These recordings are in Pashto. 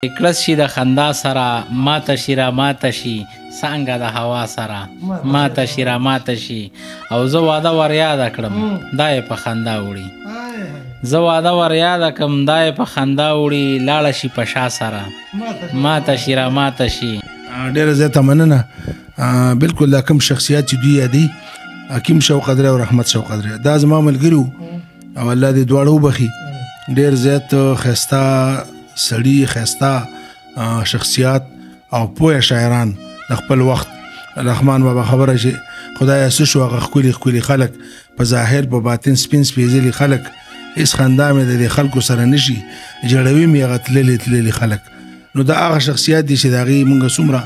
کلس شي د خندا سره ماته شي را ماته شي څنګه د هوا سره ماته شي را ماته شي او زه واده ور یاده کړم دا یې په خندا وړي زه واده ور یاده کړم دا یې په خندا وړي لاړه شي په شا سره ماته شي را ماته شي. ډېره زیاته مننه. بلکل دا کوم شخصیات چې دوی یادي حکیم شوق قدرې او رحمت شوق قدرې دا زما ملګري وو او الله دې دواړه وبخي. ډېر زیات ښایسته سړي ښایسته شخصیات او پوه شاعران د خپل وخت. رحمان بابا خبره چې خدایه څه شو هغه ښکلي ښکلي خلک په ظاهر په باطن سپین سپېڅلي خلک هېڅ خندا مې د دې خلکو سره نشي جړوي مې هغه تللي تللي خلک. نو دا هغه شخصیات دي چې د هغې مونږ څومره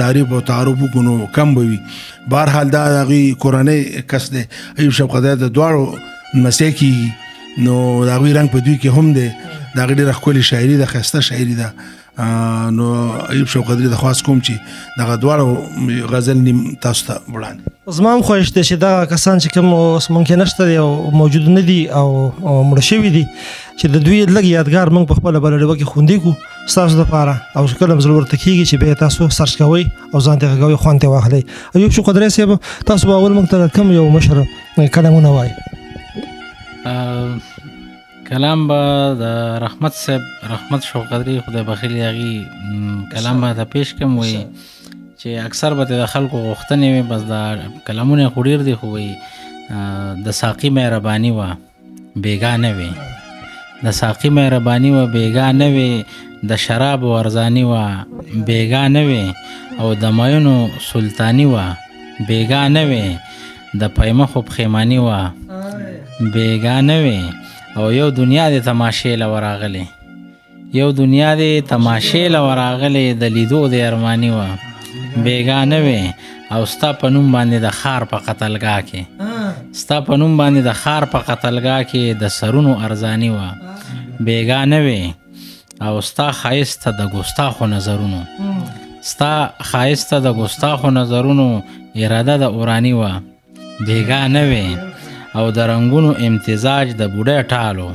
تعریف او تعارف وکړو نو کم به وي. بهرحال دا د هغوی کورنۍ کس دی ایوب شوق قدرې د دواړو لمسی کېږي نو د هغوی رنګ په دوی کې هم دی. د هغې ډېره ښکلې شاعري ده ښایسته شاعري ده. نو ایوب شوق قدرې درخواست کوم چې دغه دواړو غزل نیم تاسو ته وړاندې. زما هم خوښ دی چې دغه کسان چې کوم اوس ممکن نشته دي او موجود نه دي او مړه شوي دي چې د دوی لږ یادګار موږ په خپله بله ډبه کې خوندي کړو ستاسو دپاره او چې کله زړه ورته کېږي چې بیا تاسو سرچ کوئ او ځان ته غږوئ خوند ترې واخلئ. ایوب شوق قدرې صاحب تاسو به اول موږ ته کوم یو مشر کلامونه وایي؟ کلام به د رحمت صاحب رحمت شوق قدرې خدای بخیلي هغې کلام به ته پیش کړم. وایي چې اکثر به د خلکو غوښتنې وي بس دا کلامونه یې خو ډېر دي خو وایي د ساقي مهرباني وه بېګا نه وې د ساقي مهرباني وه بېګا نه وې د شرابو ارزاني وه بېګا نه وې او د مایونو سلطاني وه بېګا نه وې د پیمخو پښیماني وه بېګا نه وې او یو دنیا د تماشې له ورغلې یو دنیا د تماشې له ورغلې د لیدو د ارماني وه بېګا نه وې او ستا په نوم باندې د ښار په قتلګاه کې ستا په نوم باندې د ښار په قتلګاه کې د سرونو ارزاني وه بېګا نه وې او ستا ښایسته د ګستاخو نظرونو ستا ښایسته د ګستاخو نظرونو اراده د اوراني وه بېګا نه وې او د رنګونو امتزاج د بوډۍ ټالو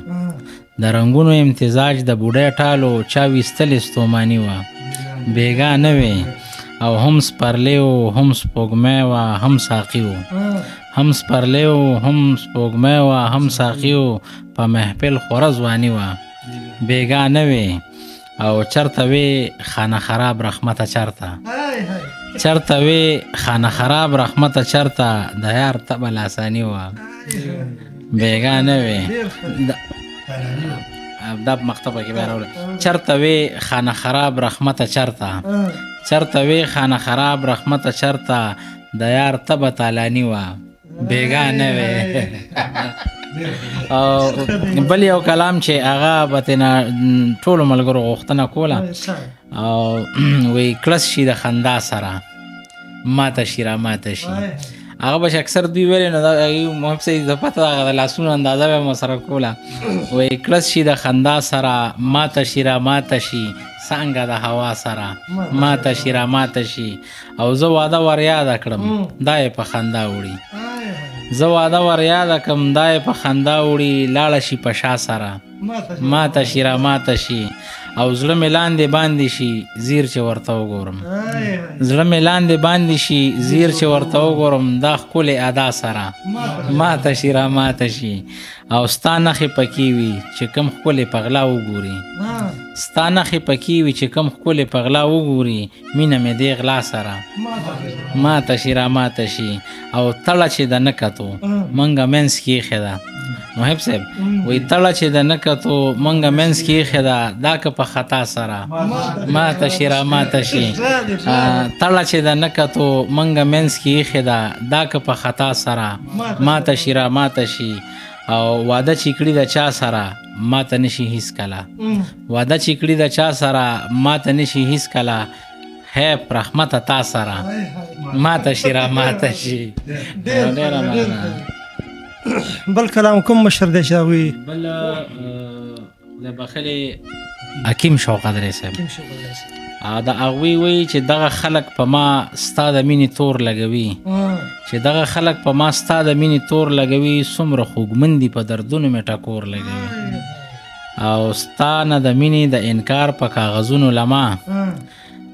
د رنګونو امتزاج د بوډۍ ټالو چا ویستلې ستوماني وه بېګا نه وې او هم سپرلی و هم سپوږمی وه هم ساقي و هم سپرلی و هم سپوږمی وه هم ساقي و په محفل خوره ځواني وه بېګا نه وې او چرته وې خانه خراب رحمته چرته چرته وې خانه خراب رحمته چرته د یار طبع لاساني وه بېګا نه وې دا مکتبه کې بیا راوړه چرته وې خانه خراب رحمته چرته چرته وې خانه خراب رحمته چرته د یار طبع تالاني وه بېګا نه وې. او بل یو کلام چې هغه به ترېنه ټولو ملګرو غوښتنه کوله او وایي کړس شي د خندا سره ماته شي را ماته شي هغه به چې اکثر دوی ویلې نو د محب صاحب د پته هغه د لاسونو اندازه به مو سره کوله. وایي کړس شي د خندا سره ماته شي را ماته شي څنګه د هوا سره ماته شي را ماته شي او زه واده ور یاده کړم دا یې په خندا وړي زه واده ور یاده کړم دا یې په خندا وړي لاړه شي په شا سره ماته شي را ماته شي او زړه مې لاندې باندې شي زیر چې ورته وګورم زړه مې لاندې باندې شي زیر چې ورته وګورم دا ښکلې ادا سره ماته شي را ماته شي او ستا نښې پکې وي چې کوم ښکلې په غلا وګوري ستا نښې پکې وي چې کوم ښکلې په غلا وګوري مینه مې دې غلا سره ماته شي را ماته شي او تړه چې د نه کتو منګه منځ کې ایښې ده محب صاحب وایي تړه چې د نه کتو منګه منځ کې ایښې ده دا که په خطا سره ماته شي را ماته شي تړه چې د نه کتو منګه منځ کې ایښې ده دا که په خطا سره ماته شي را ماته شي او واده چې کړي د چا سره ماته نشي هیڅ کله واده چې کړي د چا سره ماته نشي هیڅ کله هی رحمته تا سره ماته شي را ماته شي. ډېره مننه. بل کلام کوم مشر دی چې هغوی بل د بخیلي حکیم شوق قدرې صاحب د هغوی وایي چې دغه خلک په ما ستا د مینې تور لګوي چې دغه خلک په ما ستا د مینې تور لګوي څومره خوږمن دي په دردونو مې ټکور لګوي او ستانه د مینې د انکار په کاغذونو لما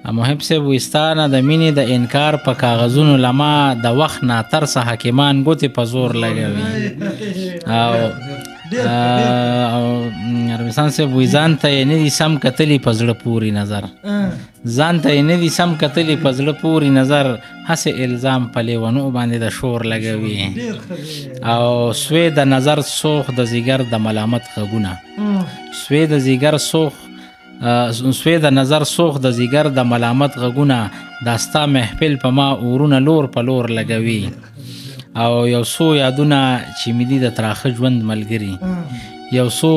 محب صاحب وی ستانه د مینې د انکار په کاغذونو لما د وخت نه ترسه حکیمان ګوتې په زور لګوي او عربستان صاحب وی ځان ته یې نه دي سم کتلي په زړه پورې نظر ځان ته یې نه دي سم کتلي په زړه پورې نظر هسې الزام په لیونو باندې د شور لګوي او سوی د نظر سوخ د زیګر د ملامت غږونه سوی د زیګر سوخ سوی د نظر سوخ د زیګر د ملامت غږونه دا ستا محفل په ما اورونه لور په لور لګوي او یو څو یادونه چې مې دي د تراخه ژوند ملګري یو څو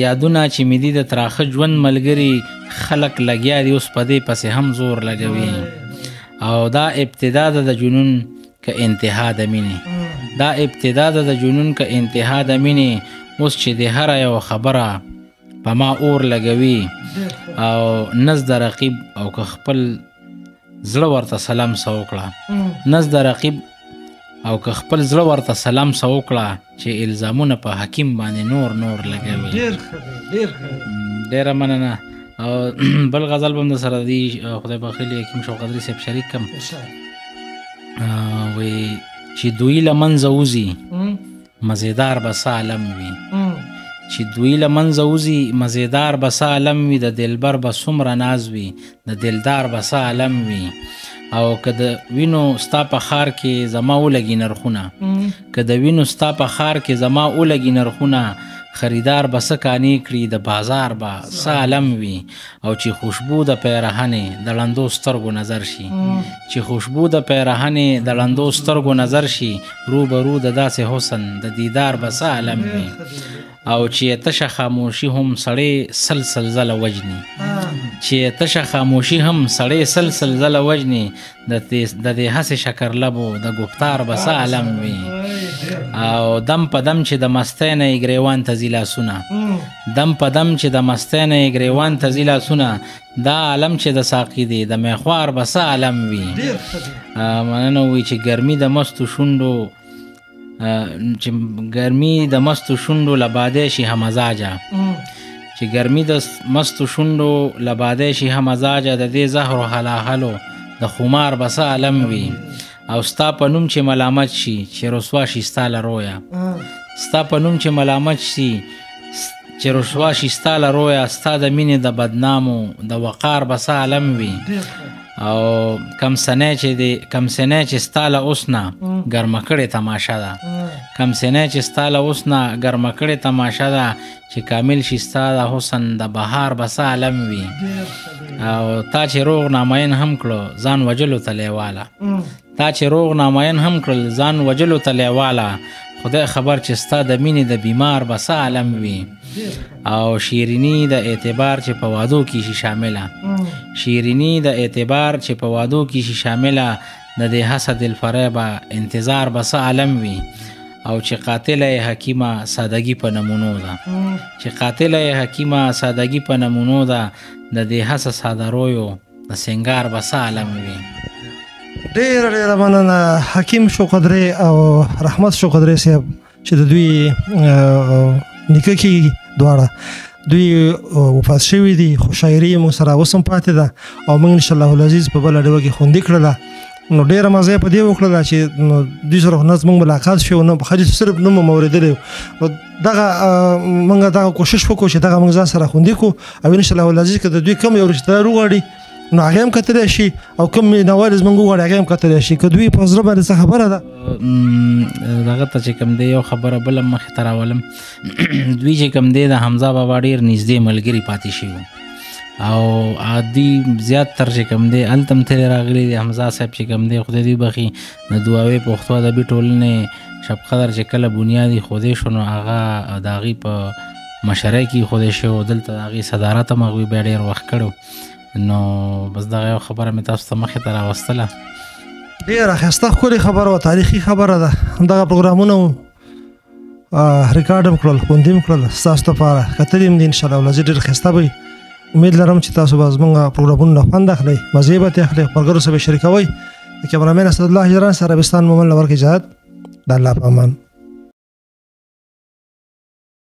یادونه چې مې دي د تراخه ژوند ملګري خلک لګیا دي اوس په دې پسې هم زور لګوي او دا ابتدا ده د جنون که انتها د مینې دا ابتدا ده د جنون که انتها د مینې اوس چې د هره یو خبره په ما اور لګوي او نز د رقیب او که خپل زړه ورته سلام سه وکړه نز د رقیب او که خپل زړه ورته سلام سه وکړه چې الزامونه په حکیم باندې نور لګوي ډېره مننه او بل غزل به هم د سره دی خدای بخیلی حکیم شوق قدري صاحب شریک کم وی چې دوی له منځه وځي مزیدار به څه عالم وي چې دوی له منځه وځي مزیدار به څه عالم وي د دلبر به څومره ناز وي د دلدار به څه عالم وي او که د وینو ستا په ښار کې زما ولګي نرخونه که د وینو ستا په ښار کې زما ولګي نرخونه خریدار به څه کانې کړي د بازار به څه عالم وي او چې خوشبو د پیرهنې د ړندو سترګو نظر شي چې خوشبو د پیرهنې د ړندو سترګو نظر شي روبرو د داسې حسن د دیدار به څه عالم وي او چې تشه خاموشي هم سړی سلسل زله وجني چې تشه خاموشي هم سړی سلسل زله وجني د دې هسې شکر لبو د گفتار به څه عالم وي او دم په دم چې د مستۍ نه یې ګریوان ته ځي لاسونه دم په دم چې د مستۍ نه یې ګریوان ته ځي لاسونه دا عالم چې د ساقي دی د میخوار به څه عالم وي مننه وي چې ګرمي د مستو شونډو چې ګرمي د مستو شونډو لبادی شي همزاجه چې ګرمي د مستو شونډو لبادی شي همزاجه د دې زهرو هلاهلو د خمار به څه عالم وي او ستا په نوم چې ملامت شي چې رسوا شي ستا له رویه ستا په نوم چې ملامت شي چې رسوا شي ستا له رویه ستا د مینې د بدنامو د وقار به څه عالم وي او کم سنی چې ستا له اوس نه ګرمه کړې تماشه ده کم سنی چې ستا له اوس نه ګرمه کړې تماشه ده چې کامل شي ستا د حسن د بهار به څه عالم وي او تا چې روغ نامین هم کړو ځان وجلو ته لیواله تا چې روغ نامین هم کړل ځان وجلو ته لیواله خدای خبر چې ستا د مینې د بیمار به څه عالم وي او شیرینی د اعتبار چې په وادو کې شي شامله شیرینی د اعتبار چې په وادو کې شي شامله د دې حسد الفریبه انتظار به څه عالم وي او چې قاتله حکیمه سادگی په نمونو ده چې قاتله حکیمه سادگی په نمونو ده د دې حسد ساده رویو د سنگار به څه عالم وي ډېره ډېره مننه حکیم شوق قدري او رحمت شوق قدري صاحب چې د دوی نیکه کېږي دواړه دوی وفات شوي دي خو شاعري یې موږ سره اوس هم پاتې ده او موږ انشاءالله العزیز په بله ډوه کې خوندي کړله نو ډېره مزه یې په دې وکړله چې دوی سره خو نظم موږ ملاقات شو نو خالي صرف نوم مو اورېدلی نو دغه موږ دغه کوشش وکړو چې دغه موږ ځان سره خوندي کړو او انشاءالله العزیز که د دوی کوم یو رشتهدار وغواړي نو هغه هم کتلی شي او کوم مینوال زموږ وغواړي هغه هم کتلی شي که دوی په زړه باندې څه خبره ده دغه ته چې کوم دی یو خبره بله مخې ته راولم دوی چې کوم دی د حمزه بابا ډېر نږدې ملګري پاتې شوي او عادي زیات تر چې کوم دی هلته هم تلې راغلي دي حمزه صاحب چې کوم دی خدای دوی بخي د دعاوې پښتو ادبي ټولنې شب قدر چې کله بنیادي ښودی شو نو هغه د هغې په مشرۍ کې ایښودی شوی دلته د هغې صدارت هم هغوی بیا ډېر وخت کړی نو بس دغه یو خبره مې تاسو ته مخې ته راوستله ډېره ښایسته ښکلې خبره وه تاریخي خبره ده دغه پروګرامونه ریکارډ هم کړل خوندي هم کړل ستاسو دپاره کتلي هم دي انشاءالله العزیز ډېر ښایسته به امید لرم چې تاسو به زموږ پروګرامونو نه خوند اخلئ مزې به ترې اخلئ ملګرو سره به شریکوئ د کیمرامین اسدالله جران سره عربستان مومن له ورکې اجازت د الله په امان